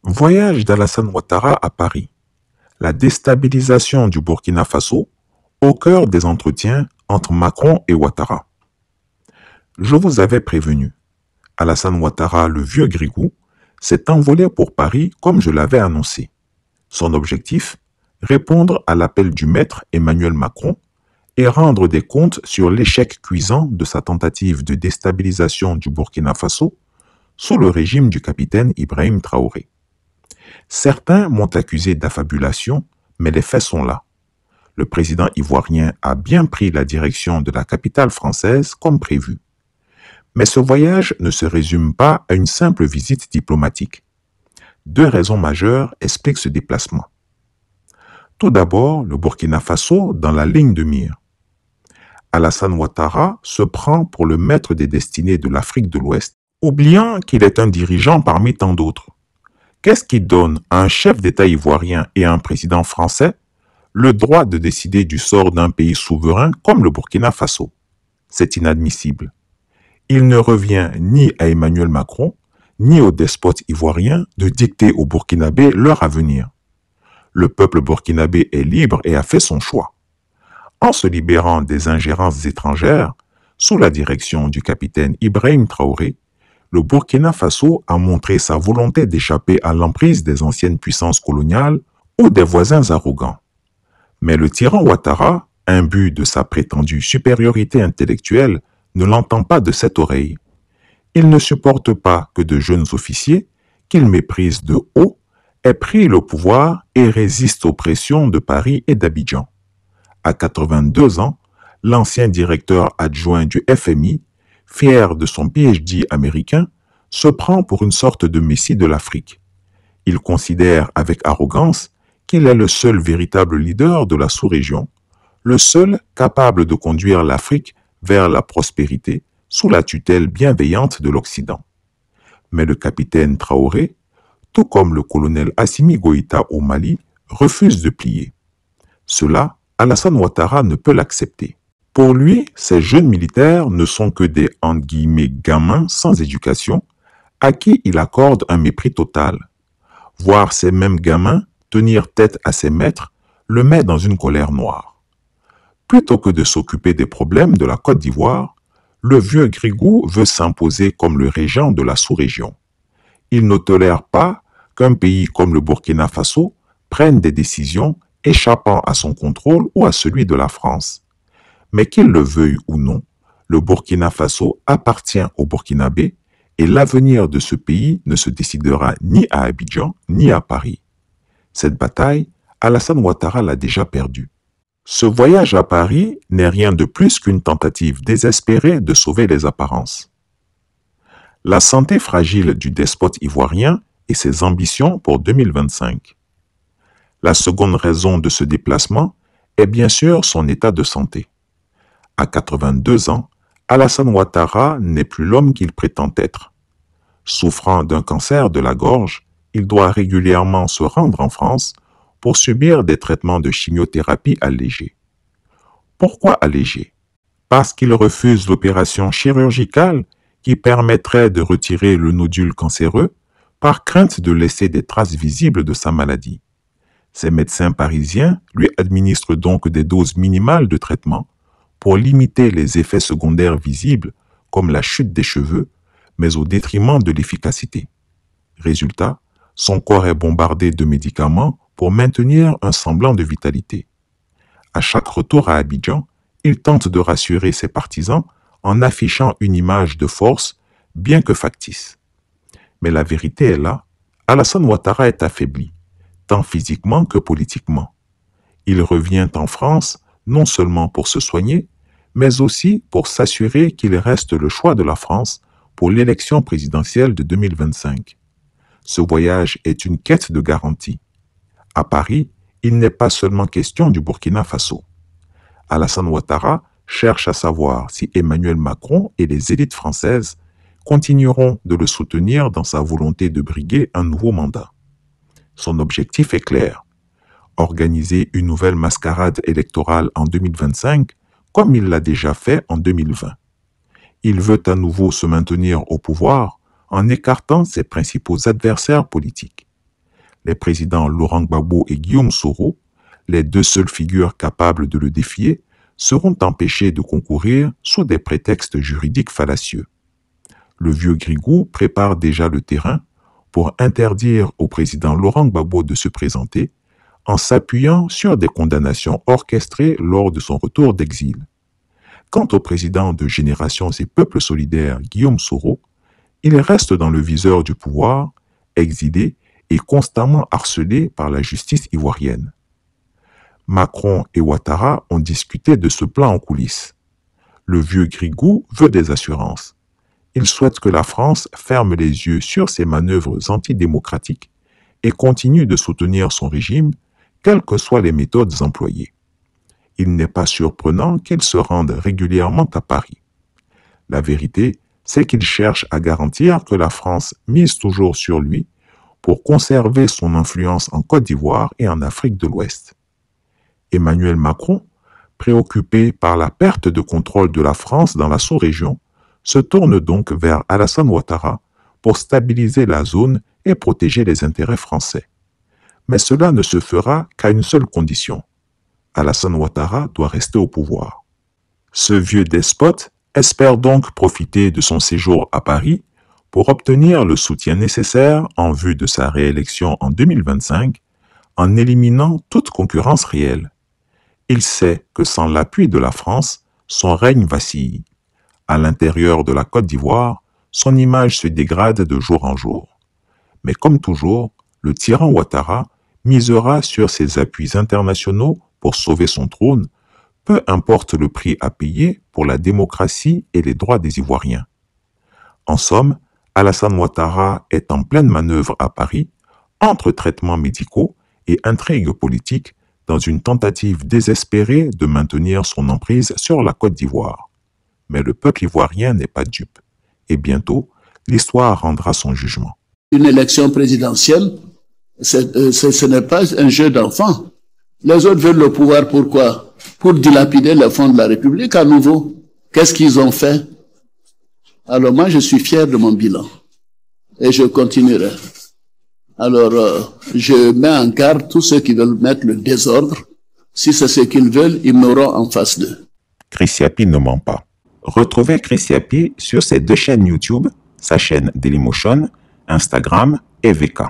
Voyage d'Alassane Ouattara à Paris. La déstabilisation du Burkina Faso au cœur des entretiens entre Macron et Ouattara. Je vous avais prévenu. Alassane Ouattara, le vieux grigou, s'est envolé pour Paris comme je l'avais annoncé. Son objectif, répondre à l'appel du maître Emmanuel Macron et rendre des comptes sur l'échec cuisant de sa tentative de déstabilisation du Burkina Faso sous le régime du capitaine Ibrahim Traoré. Certains m'ont accusé d'affabulation, mais les faits sont là. Le président ivoirien a bien pris la direction de la capitale française comme prévu. Mais ce voyage ne se résume pas à une simple visite diplomatique. Deux raisons majeures expliquent ce déplacement. Tout d'abord, le Burkina Faso dans la ligne de mire. Alassane Ouattara se prend pour le maître des destinées de l'Afrique de l'Ouest, oubliant qu'il est un dirigeant parmi tant d'autres. Qu'est-ce qui donne à un chef d'État ivoirien et à un président français le droit de décider du sort d'un pays souverain comme le Burkina Faso? C'est inadmissible. Il ne revient ni à Emmanuel Macron, ni aux despotes ivoiriens de dicter aux Burkinabés leur avenir. Le peuple burkinabé est libre et a fait son choix. En se libérant des ingérences étrangères, sous la direction du capitaine Ibrahim Traoré, le Burkina Faso a montré sa volonté d'échapper à l'emprise des anciennes puissances coloniales ou des voisins arrogants. Mais le tyran Ouattara, imbu de sa prétendue supériorité intellectuelle, ne l'entend pas de cette oreille. Il ne supporte pas que de jeunes officiers, qu'il méprise de haut, aient pris le pouvoir et résistent aux pressions de Paris et d'Abidjan. À 82 ans, l'ancien directeur adjoint du FMI, fier de son PhD américain, se prend pour une sorte de messie de l'Afrique. Il considère avec arrogance qu'il est le seul véritable leader de la sous-région, le seul capable de conduire l'Afrique vers la prospérité sous la tutelle bienveillante de l'Occident. Mais le capitaine Traoré, tout comme le colonel Assimi Goïta au Mali, refuse de plier. Cela, Alassane Ouattara ne peut l'accepter. Pour lui, ces jeunes militaires ne sont que des « gamins sans éducation » à qui il accorde un mépris total. Voir ces mêmes gamins tenir tête à ses maîtres le met dans une colère noire. Plutôt que de s'occuper des problèmes de la Côte d'Ivoire, le vieux grigou veut s'imposer comme le régent de la sous-région. Il ne tolère pas qu'un pays comme le Burkina Faso prenne des décisions échappant à son contrôle ou à celui de la France. Mais qu'il le veuille ou non, le Burkina Faso appartient aux Burkinabés et l'avenir de ce pays ne se décidera ni à Abidjan ni à Paris. Cette bataille, Alassane Ouattara l'a déjà perdue. Ce voyage à Paris n'est rien de plus qu'une tentative désespérée de sauver les apparences. La santé fragile du despote ivoirien et ses ambitions pour 2025. La seconde raison de ce déplacement est bien sûr son état de santé. À 82 ans, Alassane Ouattara n'est plus l'homme qu'il prétend être. Souffrant d'un cancer de la gorge, il doit régulièrement se rendre en France pour subir des traitements de chimiothérapie allégés. Pourquoi allégés? Parce qu'il refuse l'opération chirurgicale qui permettrait de retirer le nodule cancéreux par crainte de laisser des traces visibles de sa maladie. Ces médecins parisiens lui administrent donc des doses minimales de traitement pour limiter les effets secondaires visibles comme la chute des cheveux, mais au détriment de l'efficacité. Résultat, son corps est bombardé de médicaments pour maintenir un semblant de vitalité. À chaque retour à Abidjan, il tente de rassurer ses partisans en affichant une image de force, bien que factice. Mais la vérité est là, Alassane Ouattara est affaibli, tant physiquement que politiquement. Il revient en France non seulement pour se soigner, mais aussi pour s'assurer qu'il reste le choix de la France pour l'élection présidentielle de 2025. Ce voyage est une quête de garantie. À Paris, il n'est pas seulement question du Burkina Faso. Alassane Ouattara cherche à savoir si Emmanuel Macron et les élites françaises continueront de le soutenir dans sa volonté de briguer un nouveau mandat. Son objectif est clair: organiser une nouvelle mascarade électorale en 2025, comme il l'a déjà fait en 2020. Il veut à nouveau se maintenir au pouvoir en écartant ses principaux adversaires politiques. les présidents Laurent Gbagbo et Guillaume Soro, les deux seules figures capables de le défier, seront empêchés de concourir sous des prétextes juridiques fallacieux. Le vieux Grigou prépare déjà le terrain pour interdire au président Laurent Gbagbo de se présenter en s'appuyant sur des condamnations orchestrées lors de son retour d'exil. Quant au président de Générations et Peuples Solidaires, Guillaume Soro, il reste dans le viseur du pouvoir, exilé et constamment harcelé par la justice ivoirienne. Macron et Ouattara ont discuté de ce plan en coulisses. Le vieux Grigou veut des assurances. Il souhaite que la France ferme les yeux sur ses manœuvres antidémocratiques et continue de soutenir son régime, quelles que soient les méthodes employées. Il n'est pas surprenant qu'il se rende régulièrement à Paris. La vérité, c'est qu'il cherche à garantir que la France mise toujours sur lui pour conserver son influence en Côte d'Ivoire et en Afrique de l'Ouest. Emmanuel Macron, préoccupé par la perte de contrôle de la France dans la sous-région, se tourne donc vers Alassane Ouattara pour stabiliser la zone et protéger les intérêts français. Mais cela ne se fera qu'à une seule condition. Alassane Ouattara doit rester au pouvoir. Ce vieux despote espère donc profiter de son séjour à Paris pour obtenir le soutien nécessaire en vue de sa réélection en 2025 en éliminant toute concurrence réelle. Il sait que sans l'appui de la France, son règne vacille. À l'intérieur de la Côte d'Ivoire, son image se dégrade de jour en jour. Mais comme toujours, le tyran Ouattara misera sur ses appuis internationaux pour sauver son trône, peu importe le prix à payer pour la démocratie et les droits des Ivoiriens. En somme, Alassane Ouattara est en pleine manœuvre à Paris, entre traitements médicaux et intrigues politiques, dans une tentative désespérée de maintenir son emprise sur la Côte d'Ivoire. Mais le peuple ivoirien n'est pas dupe, et bientôt, l'histoire rendra son jugement. Une élection présidentielle, ce n'est pas un jeu d'enfant. Les autres veulent le pouvoir, pourquoi? Pour dilapider les fonds de la République à nouveau. Qu'est-ce qu'ils ont fait? Alors moi, je suis fier de mon bilan. Et je continuerai. Alors, je mets en garde tous ceux qui veulent mettre le désordre. Si c'est ce qu'ils veulent, ils m'auront en face d'eux. Chris Yapi ne ment pas. Retrouvez Chris Yapi sur ses deux chaînes YouTube, sa chaîne Dailymotion, Instagram et VK.